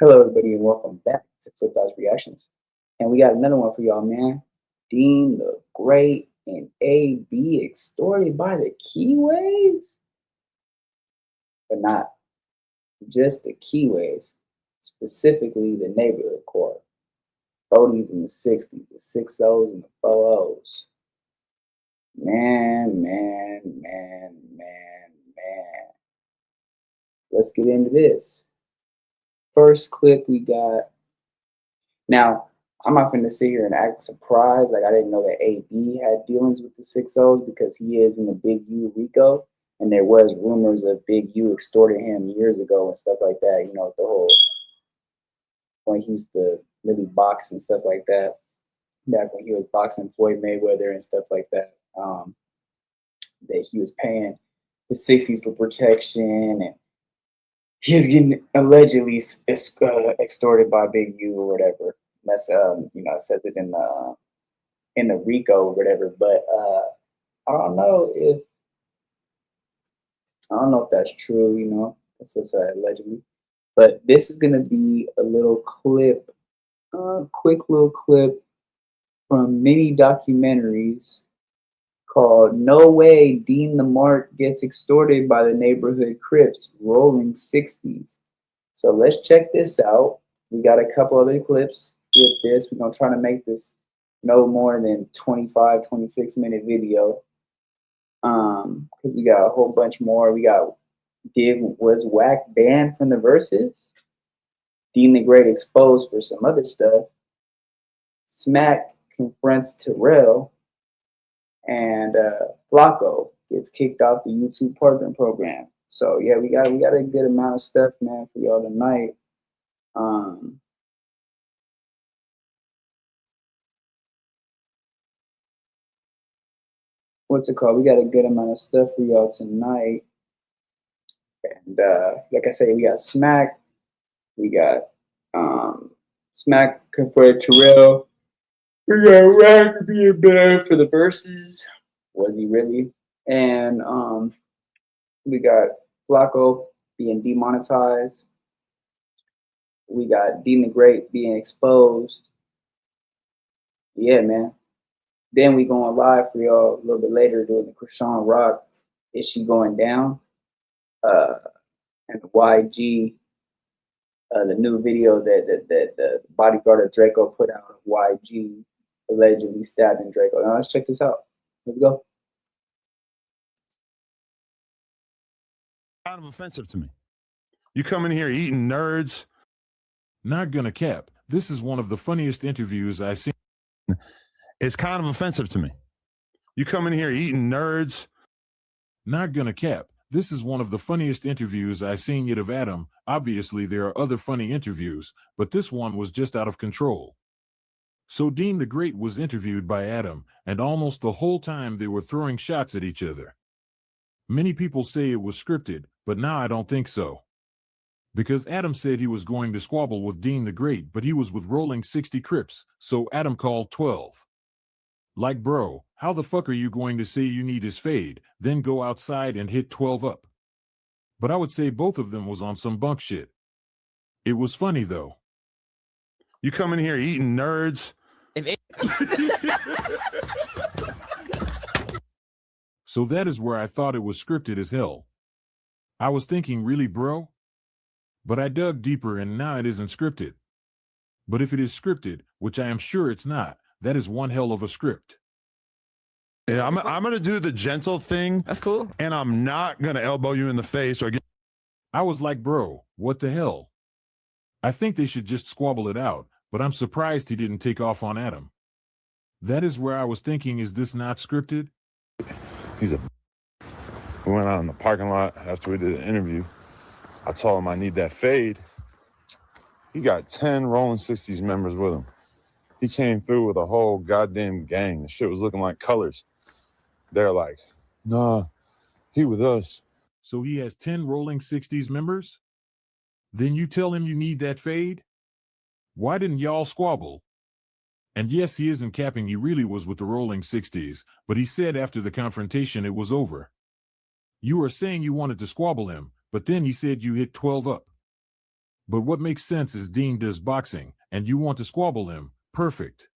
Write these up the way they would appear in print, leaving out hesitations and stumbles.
Hello, everybody, and welcome back to Flip&EazyDiscussions Reactions. And we got another one for y'all, man. Dean the Great and AB extorted by the Keyways, but not just the Keyways, specifically the neighborhood court. 40s and the 60s, the 6-0s and the 4-0s. Man. Let's get into this. First clip we got. Now, I'm not going to sit here and act surprised. Like, I didn't know that AB had dealings with the 6-0s because he is in the Big U Rico. And there was rumors of Big U extorting him years ago and stuff like that. You know, the whole, when he used to really box and stuff like that. Back when he was boxing Floyd Mayweather and stuff like that. That he was paying the 60s for protection, and he was getting allegedly extorted by Big U or whatever. That's it says it in the Rico or whatever. But I don't know if that's true. You know, that's just allegedly. But this is gonna be a little clip, quick little clip from many documentaries called "No Way Dean the Mark Gets Extorted by the Neighborhood Crips, Rolling 60s." So let's check this out. We got a couple other clips with this. We're going to try to make this no more than 25, 26-minute video. Because we got a whole bunch more. We got was Wack banned from the verses? Dean the Great exposed for some other stuff. Smack confronts Terrell. And Flacco gets kicked off the YouTube partner program. So yeah, we got a good amount of stuff, man, for y'all tonight. What's it called? We got a good amount of stuff for y'all tonight. And like I said, we got Smack. We got Smack confronted Terrell. We got Wack being banned for the verses. Was he really? And we got Flacco being demonetized. We got Dean the Great being exposed. Yeah, man. Then we going live for y'all a little bit later doing the Krishan Rock. Is she going down? And the YG, the new video that the bodyguard of Draco put out of YG allegedly stabbing Draco. Now let's check this out. Let's go. Kind of offensive to me. You come in here eating nerds. Not gonna cap. This is one of the funniest interviews I've seen. It's kind of offensive to me. You come in here eating nerds. Not gonna cap. This is one of the funniest interviews I've seen yet of Adam. Obviously, there are other funny interviews, but this one was just out of control. So Dean the Great was interviewed by Adam, and almost the whole time they were throwing shots at each other. Many people say it was scripted, but now I don't think so. Because Adam said he was going to squabble with Dean the Great, but he was with Rolling 60 Crips, so Adam called 12. Like, bro, how the fuck are you going to say you need his fade, then go outside and hit 12 up? But I would say both of them was on some bunk shit. It was funny though. You come in here eating nerds. So that is where I thought it was scripted as hell. I was thinking, really, bro? But I dug deeper and now it isn't scripted. But if it is scripted, which I am sure it's not, that is one hell of a script. Yeah, I'm going to do the gentle thing. That's cool. And I'm not going to elbow you in the face or get... I was like, bro, what the hell? I think they should just squabble it out, but I'm surprised he didn't take off on Adam. That is where I was thinking, is this not scripted? We went out in the parking lot after we did an interview. I told him I need that fade. He got 10 Rolling 60s members with him. He came through with a whole goddamn gang. The shit was looking like colors. They're like, nah, he with us. So he has 10 Rolling 60s members? Then you tell him you need that fade? Why didn't y'all squabble? And yes, he isn't capping, he really was with the Rolling 60s, but he said after the confrontation it was over. You are saying you wanted to squabble him, but then he said you hit 12 up. But what makes sense is Dean does boxing, and you want to squabble him. Perfect.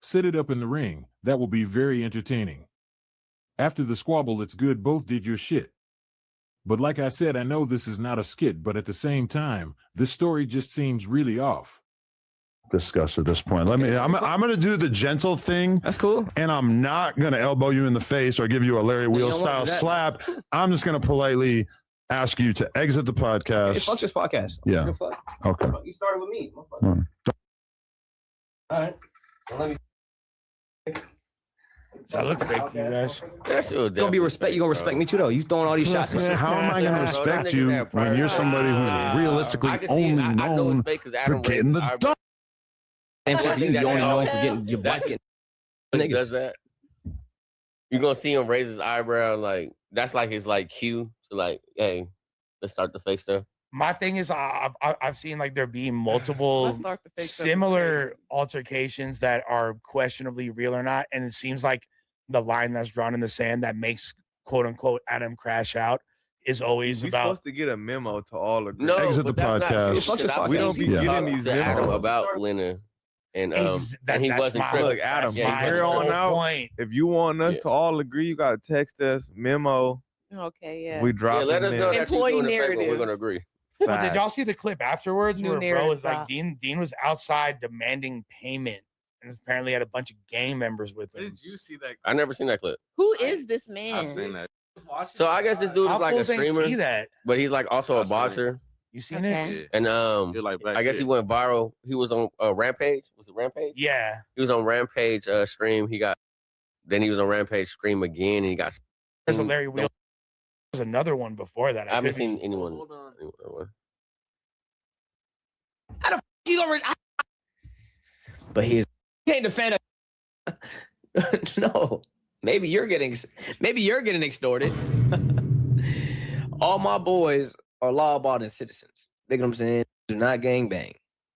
Set it up in the ring. That will be very entertaining. After the squabble, it's good both did your shit. But like I said, I know this is not a skit, but at the same time, this story just seems really off. Discuss at this point. I'm gonna do the gentle thing. That's cool. And I'm not gonna elbow you in the face or give you a Larry Wheel style slap. I'm just gonna politely ask you to exit the podcast. Hey, fuck this podcast. Yeah. Okay. You started with me. All right. Well, let me. Does that look fake to you guys? You're gonna respect me too, though. You throwing all these shots. And shit. How am I gonna respect you when you're somebody who's realistically only known for getting the dunk? Same shit. You only known for getting your butt kicked. Niggas does that. You're gonna see him raise his eyebrow, like that's like his like cue to like, hey, let's start the fake stuff. My thing is, I've seen like there being multiple similar altercations that are questionably real or not, and it seems like the line that's drawn in the sand that makes quote unquote Adam crash out is always about. Supposed to get a memo to all agree. No, Exit the podcast. We don't be getting these to Adam memos about Leonard, and he wasn't tripping. Look, Adam, Yeah, from here on out, point. if you want us to all agree, you gotta text us memo. Okay, yeah. We drop. Let us know that you're Employee doing the fake one. We're narrative. gonna agree. But did y'all see the clip afterwards New where bro narrative was like drop. Dean was outside demanding payment and apparently had a bunch of gang members with him. Did you see that? I never seen that clip. Who is this I've man? seen that. So I guess this dude How is like a fools ain't streamer, see that? but he's like also a I've seen it. boxer. You seen Okay. it? And You're like back I guess he here. went viral. He was on Rampage. Was it Rampage? Yeah. He was on Rampage stream. Then he was on Rampage stream again, and he got. There's a Larry Wheel. There's another one before that. I haven't could be- seen anyone. Hold on. You gonna but he can't defend it. No, maybe you're getting extorted. All my boys are law-abiding citizens. You know what I'm saying? Do not gangbang.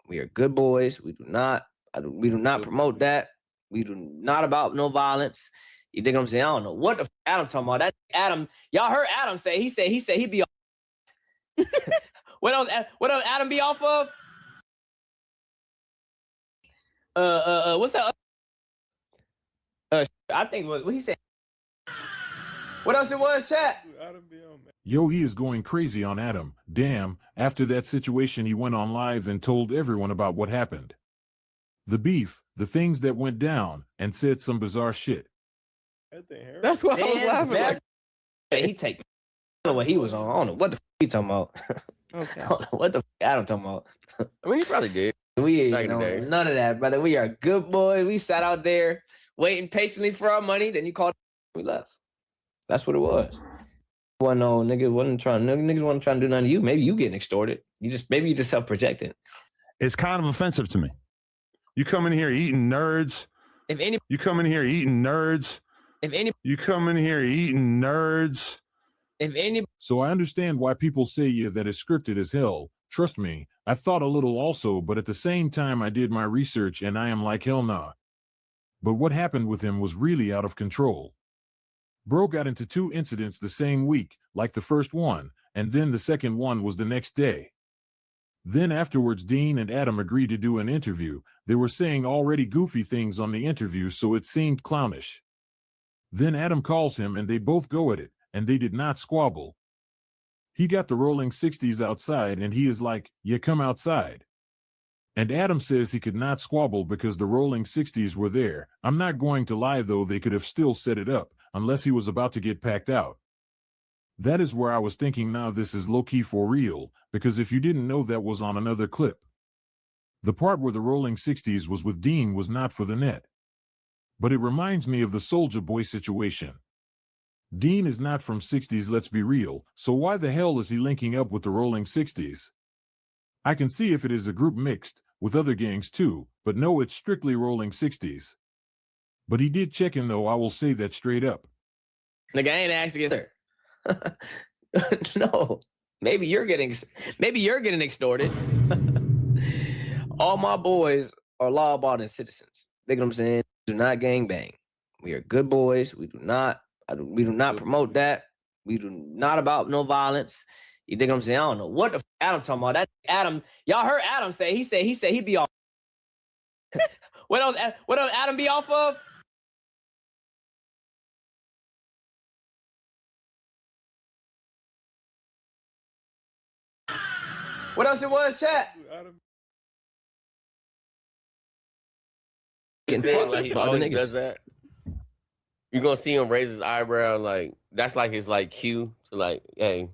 We are good boys. We do not promote that. We do not about no violence. You dig what I'm saying? I don't know what the Adam talking about. That Adam, y'all heard Adam say. He said he'd be. What else Adam be off of? What's that? I think what he said. What else it was, chat? Yo, he is going crazy on Adam. Damn, after that situation, he went on live and told everyone about what happened. The beef, the things that went down, and said some bizarre shit. That's what I was laughing at. He take. I don't know what he was on. I don't know what the he talking about. Okay. I don't know what the Adam talking about. I mean, he probably did. We Back ain't in the know days. none of that, brother. We are good boys. We sat out there waiting patiently for our money. Then you called. We left. That's what it was. Well, no, niggas wasn't trying to do nothing to you. Maybe you getting extorted. Maybe you just self-projecting. It's kind of offensive to me. You come in here eating nerds. If any, You come in here eating nerds. if any, You come in here eating nerds. if any, So I understand why people say that it's scripted as hell. Trust me, I thought a little also, but at the same time I did my research and I am like, hell nah. But what happened with him was really out of control. Bro got into 2 incidents the same week, like the first one, and then the second one was the next day. Then afterwards, Dean and Adam agreed to do an interview. They were saying already goofy things on the interview, so it seemed clownish. Then Adam calls him and they both go at it, and they did not squabble. He got the rolling 60s outside and he is like, yeah, come outside. And Adam says he could not squabble because the rolling 60s were there. I'm not going to lie though, they could have still set it up, unless he was about to get packed out. That is where I was thinking now this is low-key for real, because if you didn't know that was on another clip. The part where the rolling 60s was with Dean was not for the net. But it reminds me of the Soulja Boy situation. Dean is not from 60s, let's be real, so why the hell is he linking up with the rolling 60s? I can see if it is a group mixed, with other gangs too, but no, it's strictly rolling 60s. But he did check in though, I will say that straight up. nigga, I ain't asked to get her. No, maybe you're getting extorted. All my boys are law-abiding citizens. You know what I'm saying? Do not gangbang. We are good boys. We do not promote that. We do not about no violence. You dig what I'm saying? I don't know what the Adam talking about. That Adam, y'all heard Adam say. He said he'd be off. What else Adam be off of? What else it was, chat? Like he always does that. You're gonna see him raise his eyebrow, like that's like his like cue to like, hey,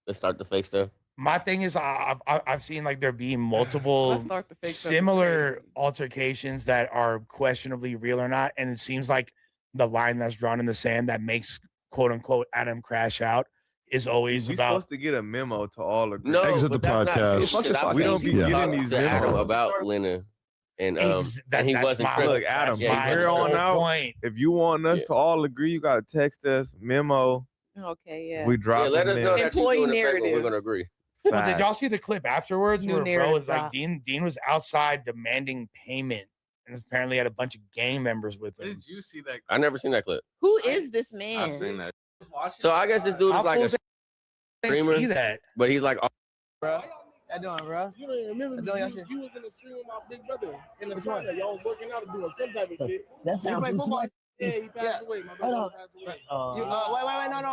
let's start the fake stuff. My thing is, I've seen like there being multiple similar altercations that are questionably real or not, and it seems like the line that's drawn in the sand that makes quote unquote Adam crash out is always We're about. supposed to get a memo to all agree. No, Exit the but that's podcast. not We don't be getting these to Adam memos. about Leonard, and That- he that's wasn't my- tripping. Look, Adam, that's Yeah, from my here on whole out, point. if you want us to all agree, you gotta text us Okay, memo. yeah. We drop Yeah, let us know that Employee you're doing the fake one. We're narrative. gonna agree. Well, did y'all see the clip afterwards New where bro narrative was like drop. Dean was outside demanding payment, and apparently had a bunch of gang members with him. Did you see that? I never seen that clip. Who is this man? I've seen that. So I guess this dude How is like cool a is it? I didn't streamer, see that. but he's like, Bro, how you doing, bro? You don't remember Doing your me. shit. You was in the stream with my big brother in the sauna. Y'all was working out and doing some type of shit. That You sounds play too football? smart. Yeah, he passed away. My brother passed away. You,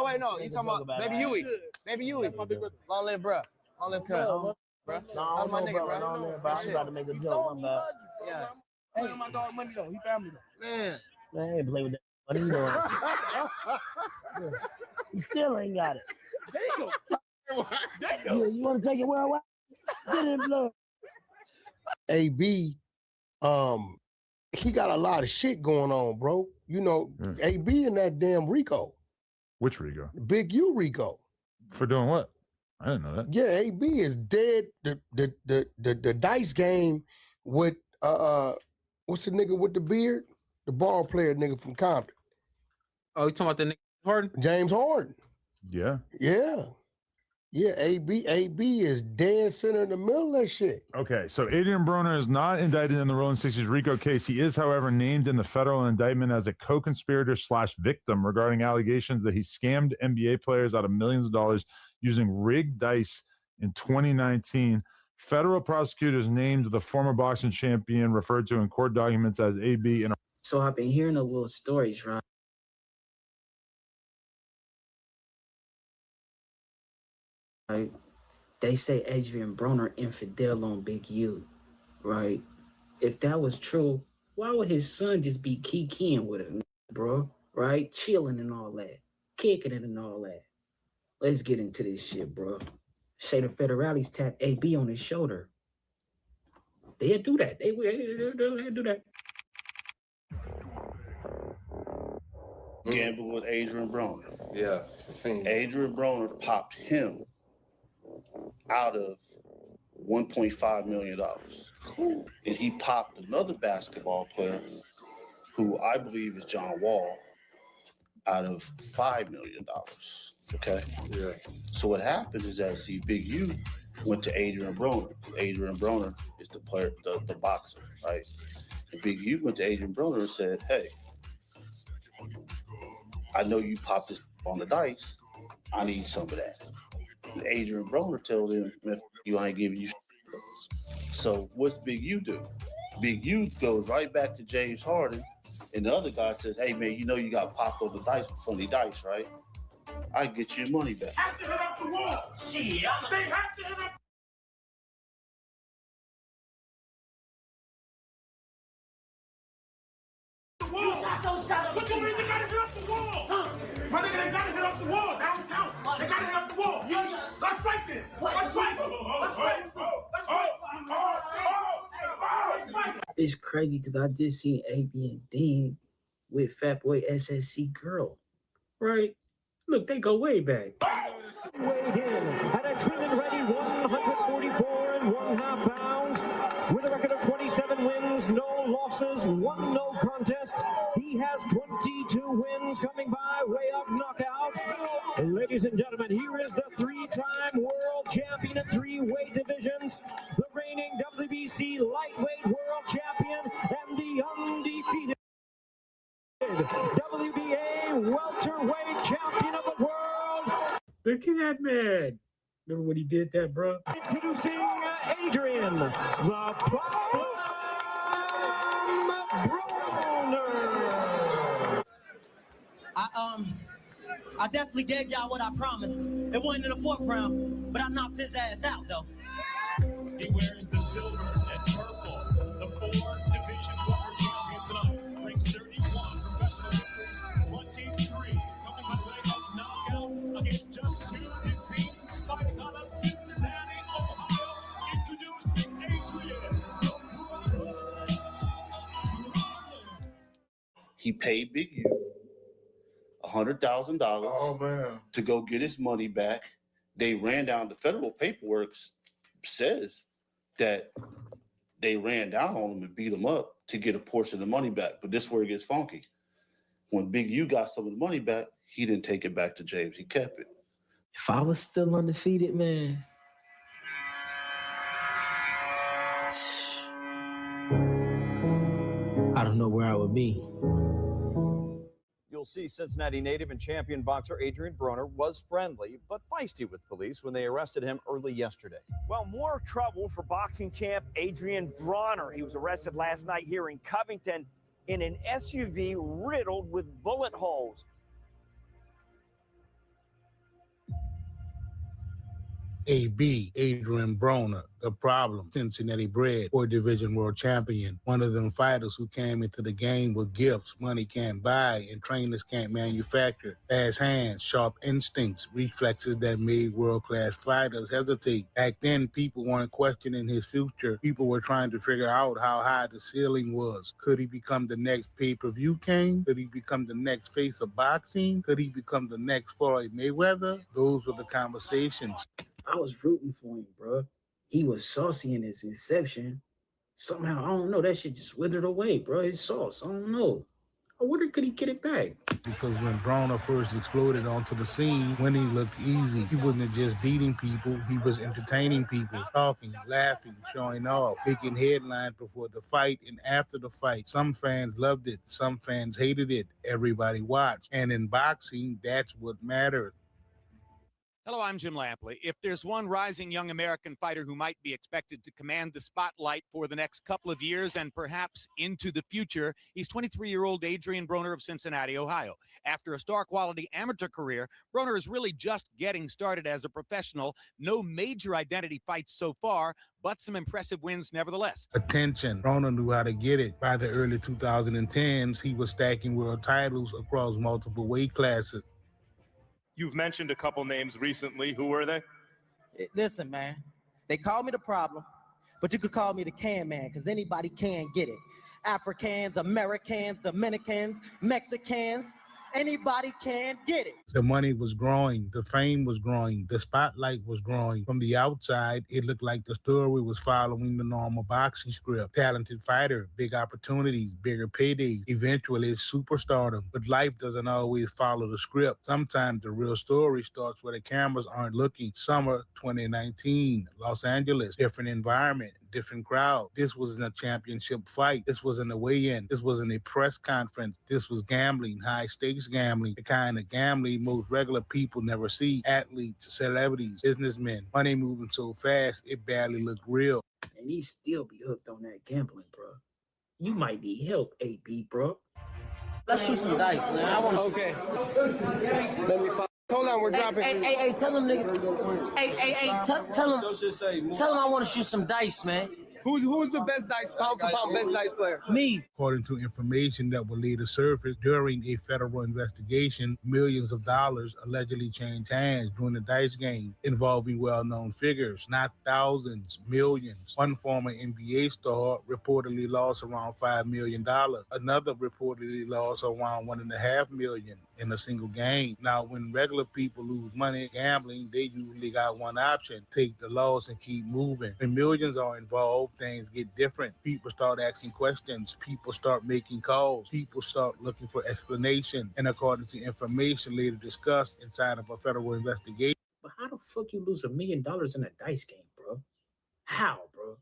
wait, no. You talking about Baby Huey? Baby Huey. My big brother. Long live, bro. Long live, cuz. Bro. No, That's I my don't nigga, know, bro. I don't know, bro. I'm about to make a He joke. told I'm me he about. loved you. So Yeah. I'm playing my dog money though. He family though. Man. Man, I ain't play with that. What are you doing? He still ain't got it. Damn. You want to take it worldwide? Get it in blood. AB, he got a lot of shit going on, bro. You know, AB in that damn Rico, Which Rico? Big U Rico. For doing what? I didn't know that. Yeah, AB is dead. The dice game with what's the nigga with the beard? The ball player nigga from Compton. Oh, you talking about the nigga Harden? James Harden. Yeah. Yeah. Yeah, AB is dead center in the middle of that shit. Okay, so Adrian Broner is not indicted in the Rolling 60s RICO case. He is, however, named in the federal indictment as a co-conspirator / victim regarding allegations that he scammed NBA players out of millions of dollars using rigged dice in 2019. Federal prosecutors named the former boxing champion, referred to in court documents as AB. So I've been hearing the little stories, right? Right? They say Adrian Broner infidel on Big U, right? If that was true, why would his son just be kikiing with him, bro? Right? Chilling and all that. Kicking it and all that. Let's get into this shit, bro. Say the federales tap AB on his shoulder. They'll do that. They'll do that. Gambling with Adrian Broner. Yeah. Adrian Broner popped him out of $1.5 million. And he popped another basketball player who I believe is John Wall out of $5 million. Okay? Yeah. So what happened is that, see, Big U went to Adrian Broner. Adrian Broner is the player, the boxer, right? And Big U went to Adrian Broner and said, hey, I know you popped this on the dice. I need some of that. And Adrian Broner told him, if you ain't giving you shit. So what's Big U do? Big U goes right back to James Harden, and the other guy says, hey man, you know you got popped on the dice with funny dice, right? I get your money back. Have to hit up the wall. Shit. They have to hit up the wall. What you mean they gotta hit up the wall? My nigga, they gotta hit up the wall downtown. They gotta hit up the wall. Let's fight this. Let's fight. Let's fight. Let's fight. It's crazy because I just seen AB and Dean with Fatboy SSC Girl, right? Look, they go way back. Weighed in at a trillion ready 144 1/2 pounds with a record of 27 wins, no losses, 1 no contest. He has 22 wins coming by way of knockout. Ladies and gentlemen, here is the 3-time world champion in 3 weight divisions, the reigning WBC lightweight world champion and the undefeated WBA welterweight champion of the world. The Cat Man. Remember when did that, bro? Introducing Adrian, the Problem Broner. I definitely gave y'all what I promised. It wasn't in the 4th round, but I knocked his ass out though. He wears the silver and purple. The 4 division former champion tonight brings 31 professional victories, 23 coming by way of knockout against just 2 defeats. Fighting out of Cincinnati, Ohio, introducing Adrian. He paid Big U $100,000 to go get his money back. They ran down the federal paperwork says that they ran down on him and beat him up to get a portion of the money back. But this is where it gets funky. When Big U got some of the money back, he didn't take it back to James. He kept it. If I was still undefeated, man, I don't know where I would be. You'll see Cincinnati native and champion boxer Adrian Broner was friendly but feisty with police when they arrested him early yesterday. Well, more trouble for boxing champ Adrian Broner. He was arrested last night here in Covington in an SUV riddled with bullet holes. AB, Adrian Broner, the problem, Cincinnati bred, 4 division world champion. One of them fighters who came into the game with gifts money can't buy and trainers can't manufacture. Fast hands, sharp instincts, reflexes that made world-class fighters hesitate. Back then, people weren't questioning his future. People were trying to figure out how high the ceiling was. Could he become the next pay-per-view king? Could he become the next face of boxing? Could he become the next Floyd Mayweather? Those were the conversations. I was rooting for him, bro. He was saucy in his inception. Somehow, I don't know, that shit just withered away, bro. His sauce, I don't know. I wonder, could he get it back? Because when Broner first exploded onto the scene, winning looked easy. He wasn't just beating people, he was entertaining people, talking, laughing, showing off, making headlines before the fight and after the fight. Some fans loved it, some fans hated it. Everybody watched. And in boxing, that's what mattered. Hello, I'm Jim Lampley. If there's one rising young American fighter who might be expected to command the spotlight for the next couple of years and perhaps into the future, he's 23-year-old Adrian Broner of Cincinnati, Ohio. After a star-quality amateur career, Broner is really just getting started as a professional. No major identity fights so far, but some impressive wins nevertheless. Attention, Broner knew how to get it. By the early 2010s, he was stacking world titles across multiple weight classes. You've mentioned a couple names recently. Who were they? Listen, man, they call me the problem, but you could call me the can man, because anybody can get it. Africans, Americans, Dominicans, Mexicans, anybody can get it. The money was growing, the fame was growing, the spotlight was growing. From the outside, it looked like the story was following the normal boxing script. Talented fighter, big opportunities, bigger paydays, eventually it's superstardom. But life doesn't always follow the script. Sometimes the real story starts where the cameras aren't looking. Summer 2019, Los Angeles, different environment, different crowd. This wasn't a championship fight. This wasn't a weigh-in. This wasn't a press conference. This was gambling, high-stakes gambling, the kind of gambling most regular people never see. Athletes, celebrities, businessmen, money moving so fast, it barely looked real. And he still be hooked on that gambling, bro. You might need help, AB, bro. Let's shoot some dice, man. I want to. Okay. Let me find. Hold on, we're dropping. Hey, tell them, nigga. Hey, tell them I want to shoot some dice, man. Who's the best dice, pound for pound, best dice player? Me. According to information that will later surface during a federal investigation, millions of dollars allegedly changed hands during the dice game involving well-known figures, not thousands, millions. One former NBA star reportedly lost around $5 million. Another reportedly lost around $1.5 million in a single game. Now, when regular people lose money gambling, they usually got one option: take the loss and keep moving. When millions are involved, things get different. People start asking questions. People start making calls. People start looking for explanation. And according to information later discussed inside of a federal investigation. But how the fuck you lose $1 million in a dice game, bro? How, bro?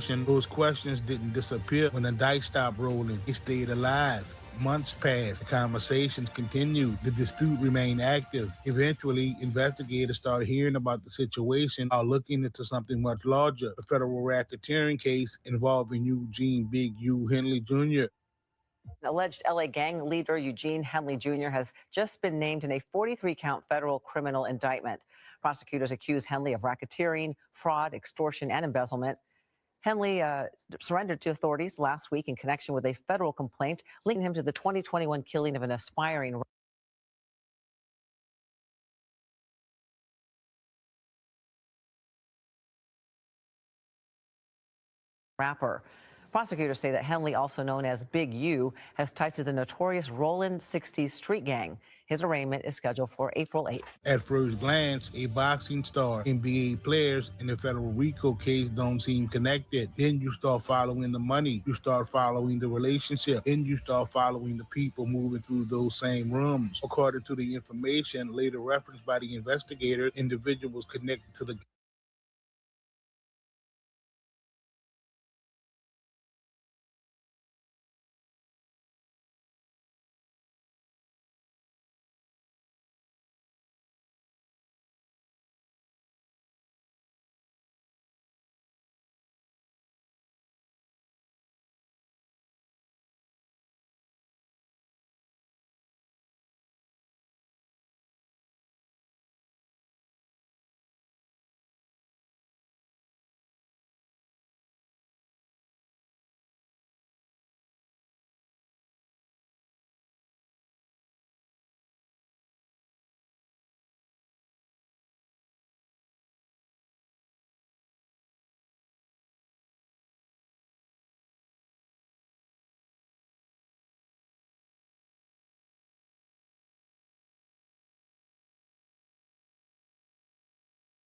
Those questions didn't disappear when the dice stopped rolling. They stayed alive. Months passed, the conversations continued, the dispute remained active. Eventually, investigators started hearing about the situation while looking into something much larger, a federal racketeering case involving Eugene Big U. Henley Jr. Alleged LA gang leader Eugene Henley Jr. has just been named in a 43-count federal criminal indictment. Prosecutors accuse Henley of racketeering, fraud, extortion, and embezzlement. Henley surrendered to authorities last week in connection with a federal complaint linking him to the 2021 killing of an aspiring rapper. Prosecutors say that Henley, also known as Big U, has ties to the notorious Rollin' 60s street gang. His arraignment is scheduled for April 8th. At first glance, a boxing star, NBA players, and the federal RICO case don't seem connected. Then you start following the money. You start following the relationship. Then you start following the people moving through those same rooms. According to the information later referenced by the investigator, individuals connected to the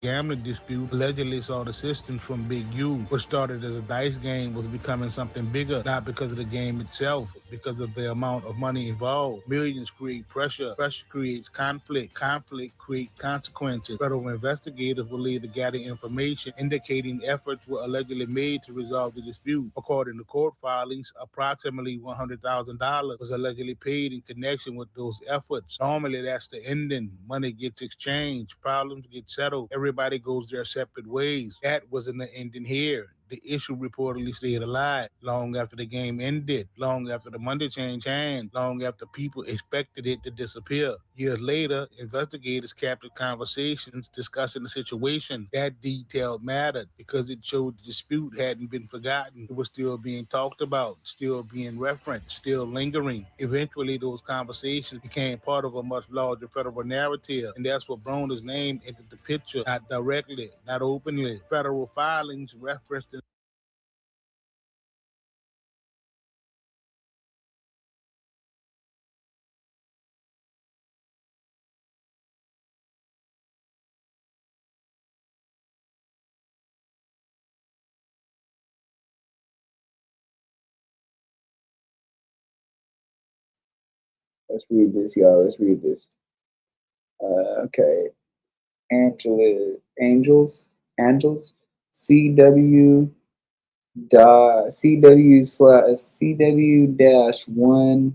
gambling dispute allegedly sought assistance from Big U. What started as a dice game was becoming something bigger, not because of the game itself, but because of the amount of money involved. Millions create pressure. Pressure creates conflict. Conflict creates consequences. Federal investigators will later gather information indicating efforts were allegedly made to resolve the dispute. According to court filings, approximately $100,000 was allegedly paid in connection with those efforts. Normally, that's the ending. Money gets exchanged. Problems get settled. Everybody goes their separate ways. That wasn't the ending here. The issue reportedly stayed alive long after the game ended, long after the money changed hands, long after people expected it to disappear. Years later, investigators captured conversations discussing the situation. That detail mattered because it showed the dispute hadn't been forgotten. It was still being talked about, still being referenced, still lingering. Eventually, those conversations became part of a much larger federal narrative, and that's what Broner's name entered the picture, not directly, not openly. Federal filings referenced Let's read this, y'all. Let's read this. Okay. Angels, CW CW-1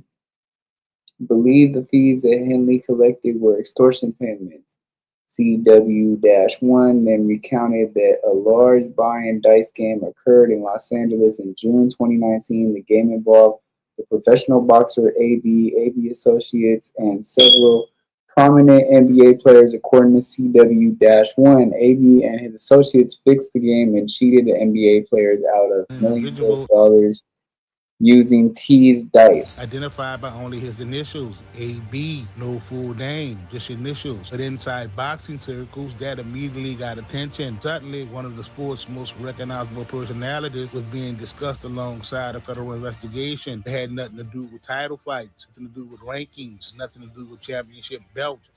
believe the fees that Henley collected were extortion payments. CW-1 then recounted that a large buy-in dice game occurred in Los Angeles in June 2019. The game involved the professional boxer AB Associates, and several prominent NBA players. According to CW-1, AB and his associates fixed the game and cheated the NBA players out of millions of dollars using teased dice. identified by only his initials, AB, no full name, just initials. But inside boxing circles, that immediately got attention. Suddenly, one of the sport's most recognizable personalities was being discussed alongside a federal investigation. It had nothing to do with title fights, nothing to do with rankings, nothing to do with championship belts.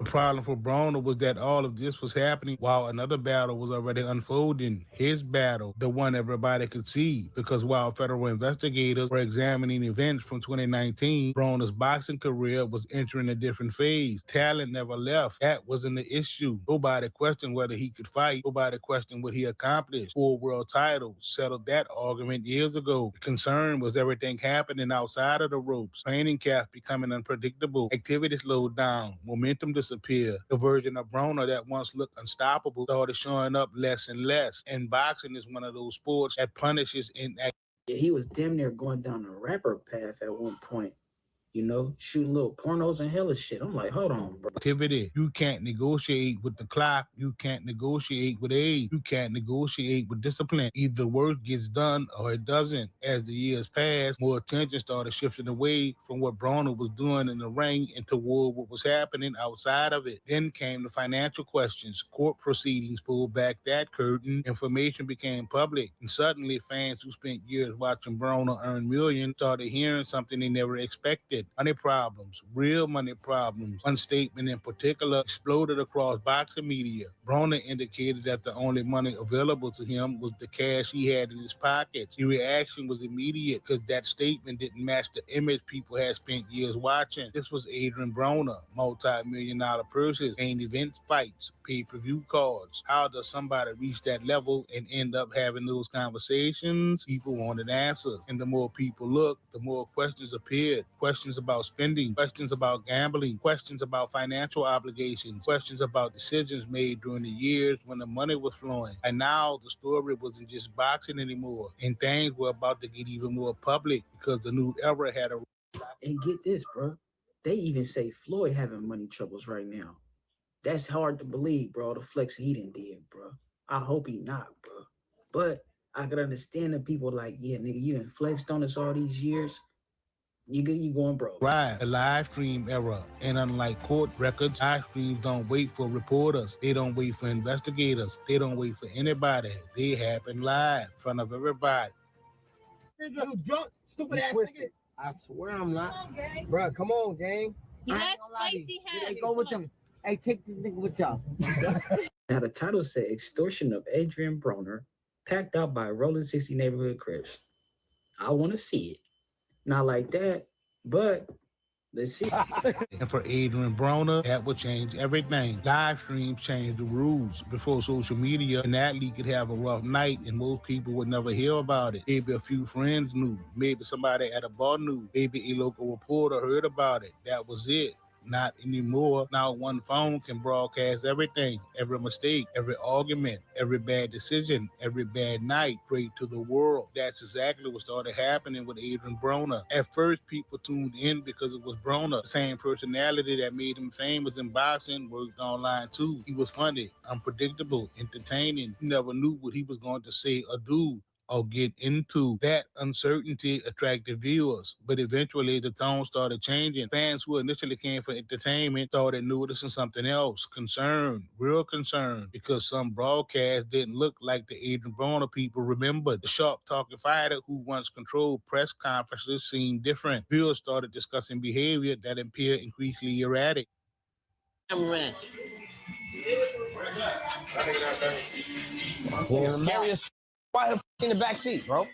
problem for Broner was that all of this was happening while another battle was already unfolding. His battle, the one everybody could see, because while federal investigators were examining events from 2019, Broner's boxing career was entering a different phase. Talent never left. That wasn't the issue. Nobody questioned whether he could fight. Nobody questioned what he accomplished. 4 world titles settled that argument years ago. The concern was everything happening outside of the ropes. Training camps becoming unpredictable. Activity slowed down. Momentum disappeared. The version of Broner that once looked unstoppable started showing up less and less. And boxing is one of those sports that punishes inaction. Yeah, he was damn near going down the rapper path at one point. You know, shooting little pornos and hella shit. I'm like, hold on, bro. Activity. You can't negotiate with the clock. You can't negotiate with age. You can't negotiate with discipline. Either work gets done or it doesn't. As the years passed, more attention started shifting away from what Broner was doing in the ring and toward what was happening outside of it. Then came the financial questions. Court proceedings pulled back that curtain. Information became public. And suddenly, fans who spent years watching Broner earn millions started hearing something they never expected. Money problems, real money problems. One statement in particular exploded across boxing media. Broner indicated that the only money available to him was the cash he had in his pockets. The reaction was immediate because that statement didn't match the image people had spent years watching. This was Adrian Broner, multi-million-dollar purses, main event fights, pay-per-view cards. How does somebody reach that level and end up having those conversations? People wanted answers. And the more people looked, the more questions appeared. Questions about spending, questions about gambling, questions about financial obligations, questions about decisions made during the years when the money was flowing. And now the story wasn't just boxing anymore, and things were about to get even more public because the new era had a... And get this, bro. They even say Floyd having money troubles right now. That's hard to believe, bro. The flex he done did, bro. I hope he not, bro. But I could understand the people like, yeah, nigga, you done flexed on us all these years. You going broke. Right, the live stream era. And unlike court records, live streams don't wait for reporters. They don't wait for investigators. They don't wait for anybody. They happen live in front of everybody. Nigga, you drunk, stupid ass nigga. I swear I'm not. Bro, come on, gang. You got spicy hands. Hey, go with them. Hey, take this nigga with y'all. Now the title said Extortion of Adrian Broner, packed out by Rolling 60 Neighborhood Crips. I want to see it. Not like that, but let's see. And for Adrian Broner, that would change everything. Live streams changed the rules. Before social media, an athlete could have a rough night and most people would never hear about it. Maybe a few friends knew. Maybe somebody at a bar knew. Maybe a local reporter heard about it. That was it. Not anymore. Now one phone can broadcast everything, every mistake, every argument, every bad decision, every bad night, straight to the world. That's exactly what started happening with Adrian Broner. At first, people tuned in because it was Broner. The same personality that made him famous in boxing worked online too. He was funny, unpredictable, entertaining. You never knew what he was going to say or do or get into. That uncertainty attracted viewers, but eventually the tone started changing. Fans who initially came for entertainment started noticing something else. Concern, real concern, because some broadcasts didn't look like the Adrian Broner people remembered. The sharp talking fighter who once controlled press conferences seemed different. Viewers started discussing behavior that appeared increasingly erratic. Man. Scariest fighter in the back seat, bro.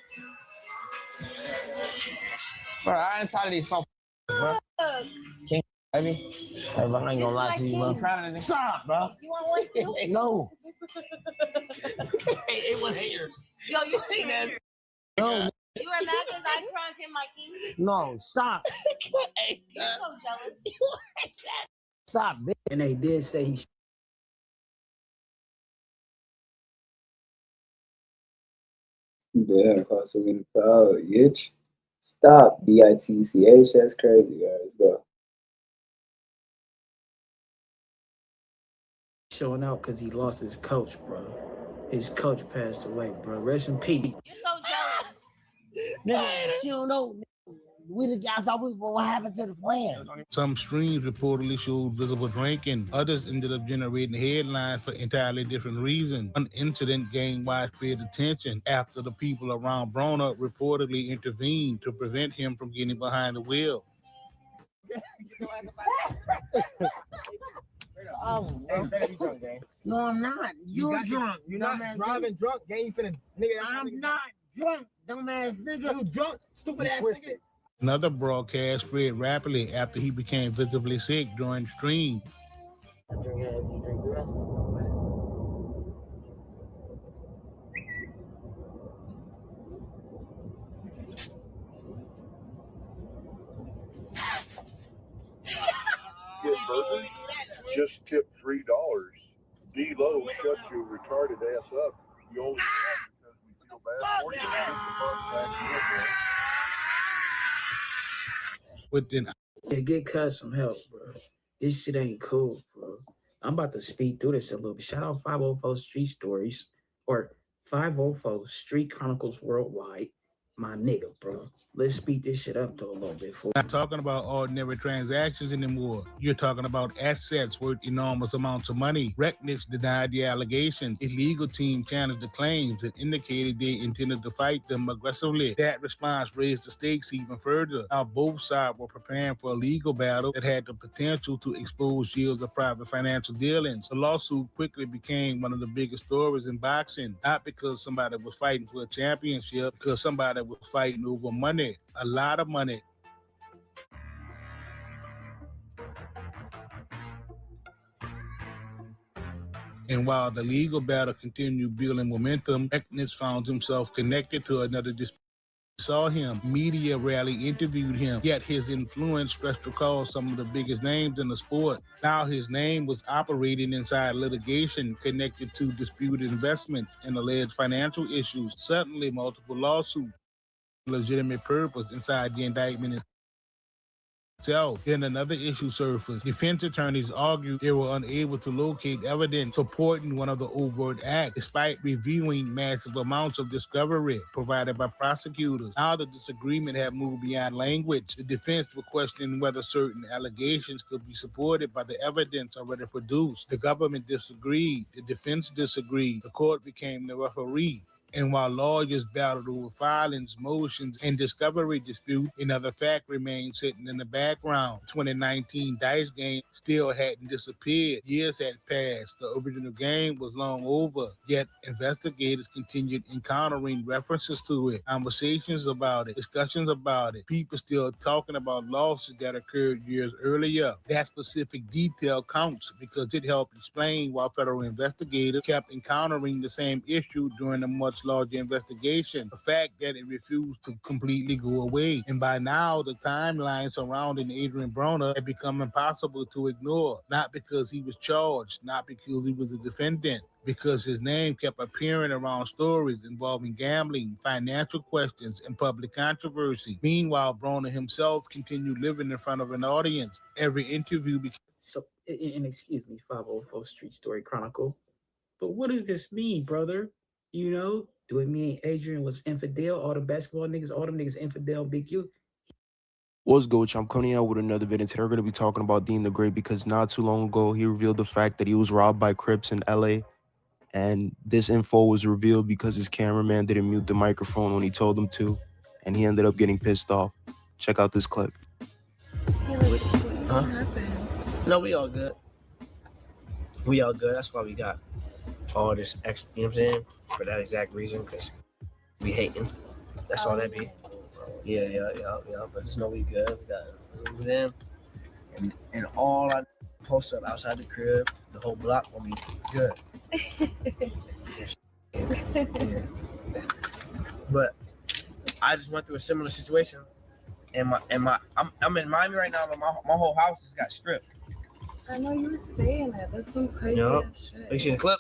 Bro, I ain't tired of these songs, bro. King, baby. Hey, bro, I ain't gonna lie to you, bro. Stop, bro. You want one too? No. It was here. Yo, you see that? No. You were mad because I crowned him my king? No, stop. You're so jealous. Stop, bitch. And they did say he Yeah, also in the crowd. Yitch. Stop. BITCH. That's crazy, guys. Go. showing out because he lost his coach, bro. His coach passed away, bro. Rest in peace. You're so jealous. Nigga, she don't know. I thought what happened to the plan? Some streams reportedly showed visible drinking. Others ended up generating headlines for entirely different reasons. One incident gained widespread attention after the people around Broner reportedly intervened to prevent him from getting behind the wheel. Oh, Hey, better be drunk, gang. no, I'm not. You're drunk. You're not dumbass driving drunk, gang. You finna nigga. I'm not drunk, dumbass nigga. You drunk, stupid ass twisted. nigga. Another broadcast spread rapidly after he became visibly sick during the stream. Drink the rest. Get burgers? Just tip $3. D-Lo shut your retarded ass up. You only because we feel bad for you. Get the bugs back in. Within Yeah, get Cuz some help, bro. This shit ain't cool, bro. I'm about to speed through this a little bit. Shout out 504 Street Stories or 504 Street Chronicles Worldwide. My nigga, bro. Let's speed this shit up though a little bit. not talking about ordinary transactions anymore. You're talking about assets worth enormous amounts of money. Recknich denied the allegations. His legal team challenged the claims and indicated they intended to fight them aggressively. That response raised the stakes even further. Now both sides were preparing for a legal battle that had the potential to expose years of private financial dealings. The lawsuit quickly became one of the biggest stories in boxing, not because somebody was fighting for a championship, because somebody was fighting over money. A lot of money. And while the legal battle continued building momentum, Recknich found himself connected to another dispute. Saw him, media rarely interviewed him, yet his influence stretched across some of the biggest names in the sport. Now his name was operating inside litigation connected to disputed investments and alleged financial issues, suddenly multiple lawsuits. Legitimate purpose inside the indictment itself. Then another issue surfaced. Defense attorneys argued they were unable to locate evidence supporting one of the overt acts, despite reviewing massive amounts of discovery provided by prosecutors. Now the disagreement had moved beyond language. The defense were questioning whether certain allegations could be supported by the evidence already produced. The government disagreed. The defense disagreed. The court became the referee. And while lawyers battled over filings, motions, and discovery disputes, another fact remained sitting in the background. The 2019 Dice game still hadn't disappeared. Years had passed. The original game was long over, yet investigators continued encountering references to it, conversations about it, discussions about it, people still talking about losses that occurred years earlier. That specific detail counts because it helped explain why federal investigators kept encountering the same issue during a much larger investigation, the fact that it refused to completely go away. And by now, the timeline surrounding Adrian Broner had become impossible to ignore, not because he was charged, not because he was a defendant, because his name kept appearing around stories involving gambling, financial questions, and public controversy. Meanwhile, Broner himself continued living in front of an audience. Every interview became... So, and excuse me, 504 Street Story Chronicle, but what does this mean, brother? You know, do it mean Adrian was infidel? All the basketball niggas, all them niggas infidel, Big U? What's good? I'm coming out with another video. Today we're going to be talking about Dean the Great because not too long ago, he revealed the fact that he was robbed by Crips in LA. And this info was revealed because his cameraman didn't mute the microphone when he told him to. And he ended up getting pissed off. Check out this clip. What happened? No, we all good. We all good. That's why we got all this extra, you know what I'm saying? For that exact reason, because we hating. That's all that be. Yeah. But just know we good. We got them. And all I post up outside the crib, the whole block will be good. Yeah. But I just went through a similar situation. And I'm in Miami right now, but my whole house just got stripped. I know you were saying that. That's some crazy shit. You seen the clip?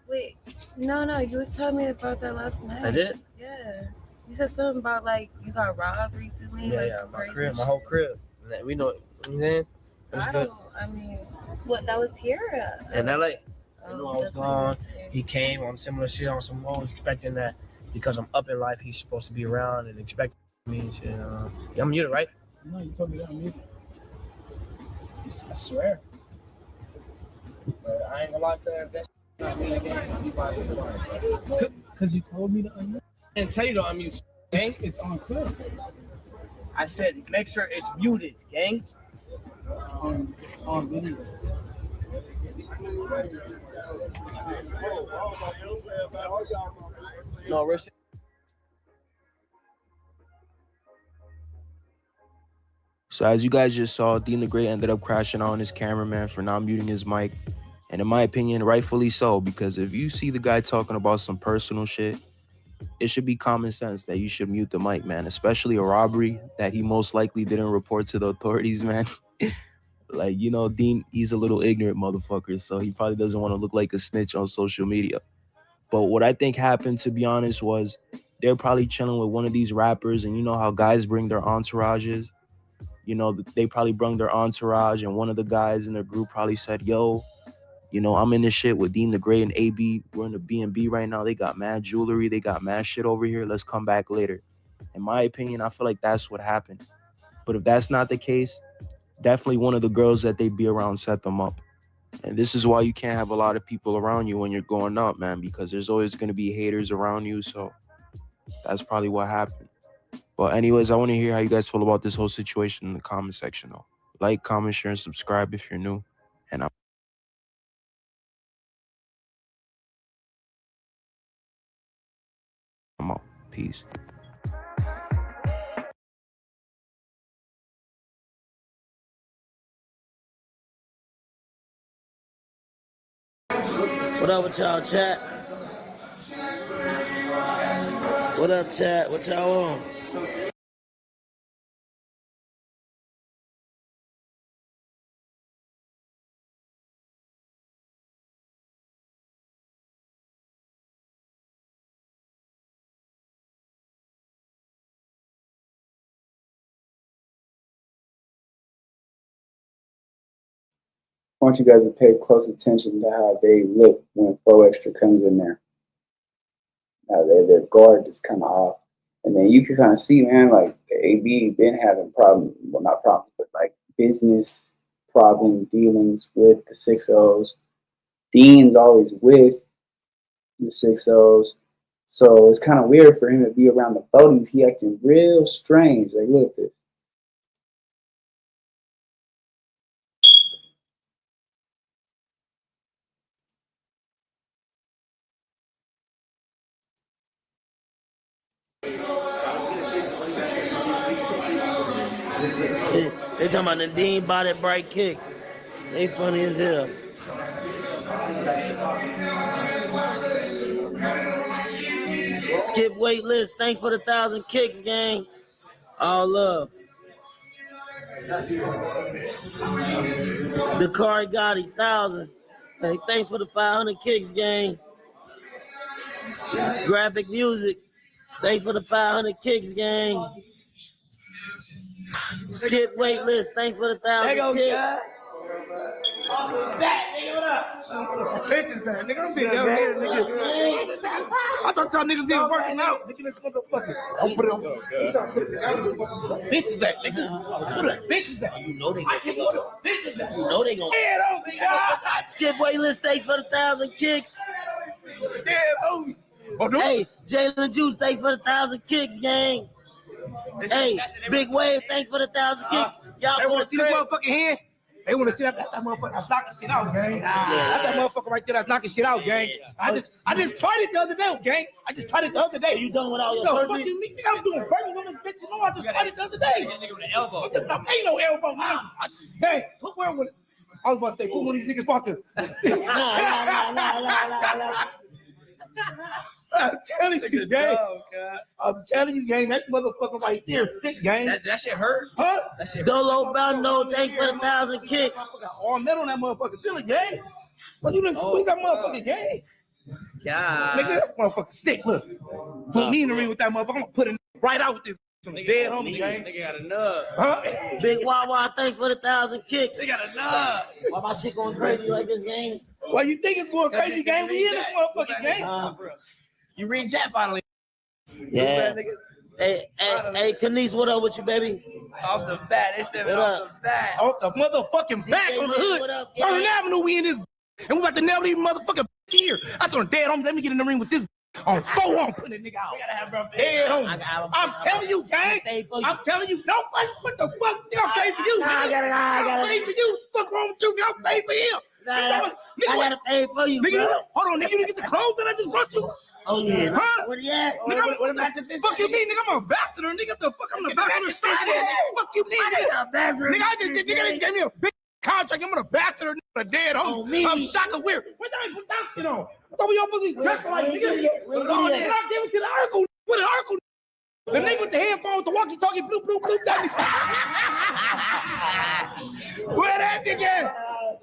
Wait, no, you were telling me about that last night. I did? Yeah. You said something about like you got robbed recently. Yeah, my crib, my whole crib. We know, you know what I'm saying? I mean, what, that was here? In LA. I knew I was gone. He came on similar shit on some more, expecting that because I'm up in life, he's supposed to be around and expect me and shit. Yeah, I'm muted, right? No, you told me that I'm muted. I swear. But I ain't gonna lie to that. Because you told me to unmute. I didn't tell you to unmute, gang. It's on clip. I said make sure it's muted, gang. It's on video. No, Rich. So as you guys just saw, Dean the Great ended up crashing on his cameraman for not muting his mic. And in my opinion, rightfully so, because if you see the guy talking about some personal shit, it should be common sense that you should mute the mic, man, especially a robbery that he most likely didn't report to the authorities, man. Like, you know, Dean, he's a little ignorant motherfucker, so he probably doesn't want to look like a snitch on social media. But what I think happened, to be honest, was they're probably chilling with one of these rappers, and you know how guys bring their entourages? You know, they probably brought their entourage, and one of the guys in their group probably said, yo, you know, I'm in this shit with Dean the Great and AB. We're in the B&B right now. They got mad jewelry. They got mad shit over here. Let's come back later. In my opinion, I feel like that's what happened. But if that's not the case, definitely one of the girls that they be around set them up. And this is why you can't have a lot of people around you when you're going up, man, because there's always going to be haters around you. So that's probably what happened. But anyways, I want to hear how you guys feel about this whole situation in the comment section, though. Like, comment, share, and subscribe if you're new. And I'm out. Peace. What up with y'all, chat? What up, chat? What y'all on? I want you guys to pay close attention to how they look when Fo Extra comes in there. Their guard is kind of off. And then you can kind of see, man, like AB been having problems, well, not problems, but like business problem dealings with the 6-0s. Dean's always with the 6-0s. So it's kind of weird for him to be around the 40s. He acting real strange. Like, look at this. They talking about the Dean body bright kick. They funny as hell. Skip wait list. Thanks for the 1,000 kicks, gang. All love. The car got 1,000. Hey, thanks for the 500 kicks, gang. Graphic music. Thanks for the 500 kicks, gang. Skip wait list. Thanks for the 1,000 kicks. Off the bat, nigga, what up? Bitches, man, nigga, I'm being down here, nigga. I thought y'all niggas been working out, nigga, this motherfucker. I'm put it on. Bitches at, nigga. What up, bitches at? You know they gonna. Bitches at. You know they gonna. Yeah, don't be. Skip wait list. Thanks for the 1,000 kicks. Yeah, homie. Hey, Jalen Juice, thanks for the 1,000 kicks, gang. Hey, Big Wave, thanks for the 1,000 kicks. Y'all want to see this motherfucking hand? They want to see that motherfucker that's knocking shit out, gang. That's that motherfucker right there that's knocking shit out, gang. I just tried it the other day, gang. I just tried it the other day. You done with all your surgery? I'm doing burpees on this bitch. You know, I just tried it the other day. Ain't no elbow, man. Hey, put where with it. I was about to say, put one of these niggas about to. I'm telling you, gang. I'm telling you, gang. That motherfucker right there, sick, gang. That shit hurt. Huh? That shit hurt. Dolo Bando, thanks for the 1,000 kicks. I got all metal on that motherfucker. Feel it, gang. But you done squeeze that motherfucker, gang. God. Nigga, that motherfucker sick. Look. Put me in the ring with that motherfucker. I'm gonna put it right out with this dead homie, gang. Nigga got a nub. Huh? Big Wawa, thanks for the 1,000 kicks. They got a nub. Why my shit going crazy like this, gang? Why you think it's going crazy, gang? We in this motherfucking gang. You read chat finally. Yeah. Hey, Kanice, what up with you, baby? Off the bat. It's the off the bat. Off the motherfucking back on the hood. Third Avenue, we in this, and we about to nail these motherfucking here. I saw dead homie. Let me get in the ring with this on 4 on putting that nigga out. We gotta have bro. Dead homie. I'm telling you, gang. I'm telling you, nobody. What the fuck? I'll pay for you. I gotta. I'll pay for you. What the fuck wrong with you? I'll pay for him. I gotta pay for you, nigga. bro. Hold on, nigga. You didn't get the clothes that I just brought you? Oh, yeah. Huh? Where you at? Nigga, what the fuck you mean, nigga? I'm an ambassador, nigga. The fuck I'm the ambassador of shit, nigga. Fuck you mean, nigga? Nigga, I just did, nigga, they just gave me a big contract. I'm an ambassador, nigga, a dead homie. I'm shocking weird. What the put that shit on? I thought we all supposed to be dressed like, nigga. Oh, nigga, I gave it to the Urkel. What an Urkel? The nigga with the headphones, the walkie-talkie, bloop, bloop, bloop, that nigga. Where that nigga at?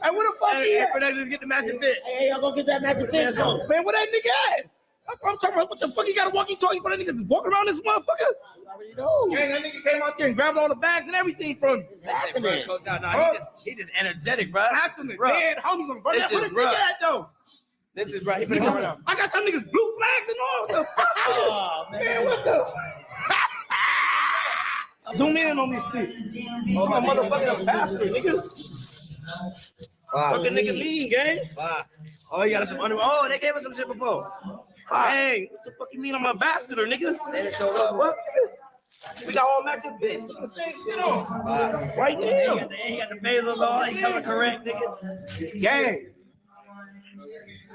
Hey, where the fuck he at? Productions get the matching fits. Hey, y'all go get that matching fits on. Man, where that nigga at? I'm talking about what the fuck he got a walkie-talkie for that nigga just walking around this motherfucker? already know. Yeah, that nigga came out there and grabbed all the bags and everything from him. He just energetic, bro. That's some dead homies on bro. Where the nigga at, though? This is bro. He finna come around. I got some niggas blue flags and all. What the fuck? Oh, man, what the? Zoom in on this shit. Oh, my motherfucking ambassador, nigga. Fucking nigga lean, gang. Oh, you got some under. Oh, they gave us some shit before. Hey, what the fuck you mean I'm an ambassador, nigga? They didn't show up. What? We got all matching bitch. Same shit on. Right there. He got the basil on. He coming correct, nigga. Gang.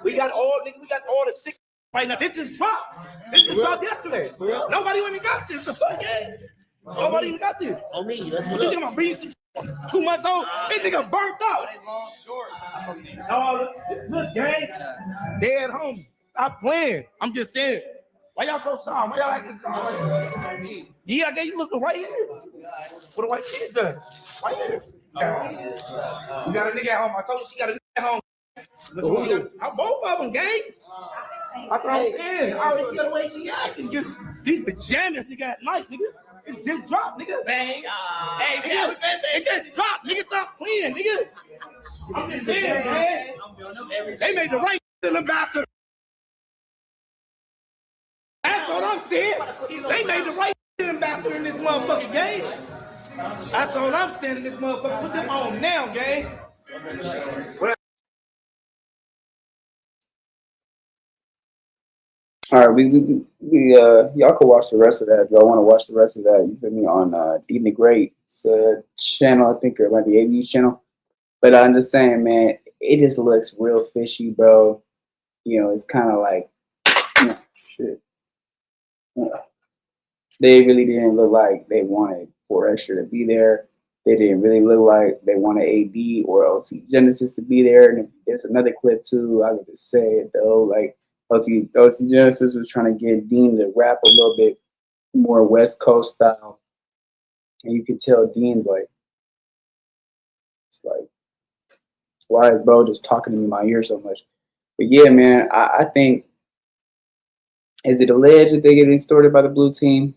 We got all the six right now. This just dropped. This just dropped yesterday. Nobody even got this. The fuck, gang. Nobody even got this. On me. That's what you think I'm bringing some 2 months old? This nigga burnt out. Oh, look, gang. Dead home. Stop playing. I'm just saying. Why y'all so sorry? Why y'all acting sorry? Yeah, I gave you look right here. What the white kid done? Right here. You got a nigga at home. I told you she got a nigga at home. Both of them, gang. That's what I'm saying. I already see the way she acting. These pajamas, nigga, at night, nigga. It just dropped, nigga. Bang. Hey, it just dropped. Nigga, stop playing, nigga. I'm just saying, man. They made the right ambassador. That's what I'm saying. They made the right ambassador in this motherfucking game. That's all I'm saying in this motherfucker. Put them on now, gang. All right, we y'all can watch the rest of that if y'all want to watch the rest of that. You feel me on DeenTheGreat channel, I think, or it might be AB's channel. But I'm just saying, man, it just looks real fishy, bro. You know, it's kind of like, shit. They really didn't look like they wanted 4 Extra to be there. They didn't really look like they wanted AD or OT Genesis to be there. And there's another clip too. I would just say it though, like OT Genesis was trying to get Dean to rap a little bit more West Coast style, and you could tell Dean's like, it's like, why is bro just talking to me in my ear so much? But yeah, man, I think, is it alleged that they get extorted by the blue team?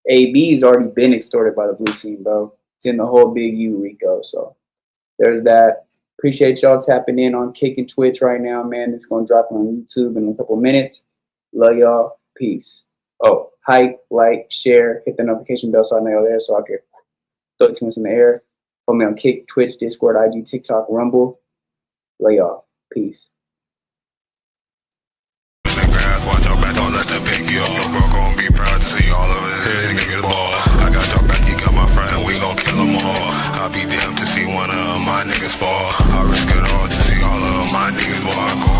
AB's already been extorted by the blue team, bro. It's in the whole Big U Rico. So there's that. Appreciate y'all tapping in on Kick and Twitch right now, man. It's going to drop on YouTube in a couple minutes. Love y'all. Peace. Oh, hype, like, share, hit the notification bell so I know you're there so I can throw it to us in the air. Follow me on Kick, Twitch, Discord, IG, TikTok, Rumble. Love y'all. Peace. Watch your back, don't let them pick you up. Your bro gon' be proud to see all of it. Nigga, ball. I got your back, you got my friend, we gon' kill them all. I'll be damned to see one of my niggas fall. I risk it all to see all of my niggas fall.